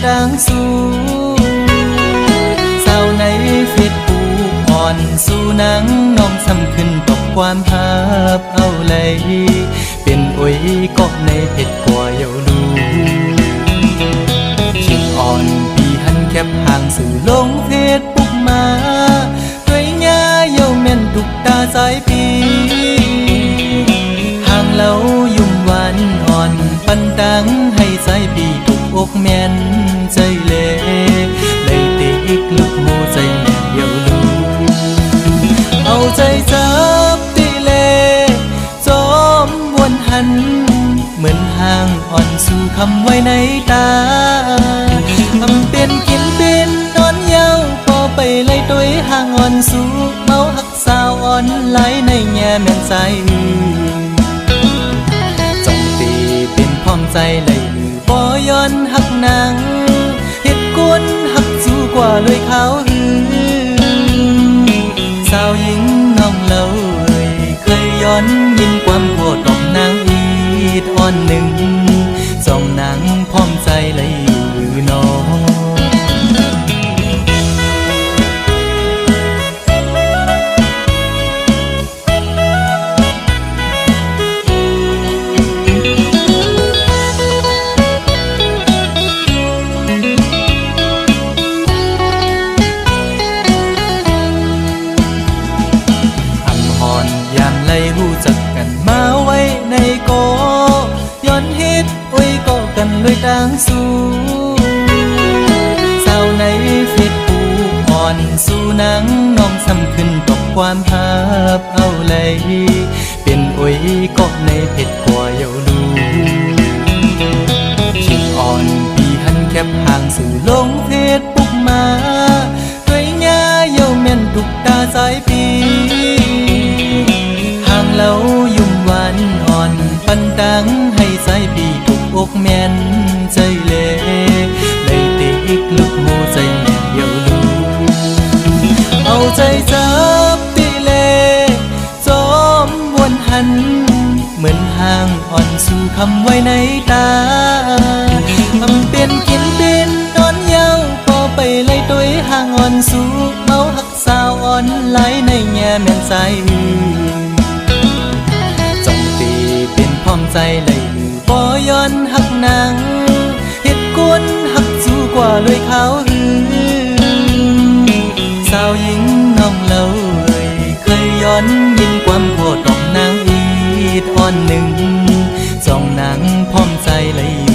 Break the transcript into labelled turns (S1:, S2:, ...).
S1: ดังสู้สาวในเฟซบุ๊กอ่อนสู่นางน้องซ้ำขึ้นตกความหับเอาเลยเป็นโอยก็ในเพชรกว่าเยาลูชิงอ่อนปีหันแคบห่างสื่อลงเฟซบุ๊กมาด้วยยาเยาแม่นทุกตาสายปีห่างเล่ายุ่มหวานอ่อนปันดังให้สายปีทุกอกแม่นใจเล่เลยติกลุกโมใจแม่เยาลูเอาใจจับตีเลจอมวนหันเหมือนห่างอ่อนสู่คำไว้ในตาทำเป็นกินเป็นนอนเย้าพอไปไล่ตัวห่างอ่อนสู่เมาหักสาวอ่อนไหลในแง่แม่นใจจงตีเป็นพร้อมใจเลยบ่ย้อนหักนางเฮ็ดกวนหักสู้กว่าเลยเขาสาวหญิงน้องเล่าเคยย้อนยินความโกรธของนางอีดอ่อนหนึ่งสองนางพร้อมใจเลยอยู่น้องรู้จักกันมาไว้ในโกย้อนเฮ็ดโอ้ยก็กันเลยดังสู้สาวในเฟซบุ๊กอ่อนสู่นางน้องซ้ำขึ้นตกความหับเอาเลยเป็นโอ้ยก็ในเพชรกว่าเยาลูชิงอ่อนปีหันแคบห่างสื่อลงเฟซบุ๊กมาด้วยยาเยาแม่นทุกตาสายปีเล่ายุ่มหวานอ่อนปันดังให้สายปีทุกอกแม่นใจเล่เลยติกลุกโมใจแม่เยาลูเอาใจจับตีเล่จอมวนหันเหมือนห่างอ่อนสู่คำไว้ในตาทำเป็นกินเป็นนอนเย้าพอไปไล่ตัวห่างอ่อนสู่เมาหักสาวอ่อนไหลในแง่แม่นใจเป็นพร้อมใจเลยบ่ย้อนหักนางเฮ็ดกวนหักสู้กว่าเลยเขาสาวหญิงน้องเล่าเคยย้อนยินความโกรธของนางอีดอ่อนหนึ่งสองนางพร้อมใจเลย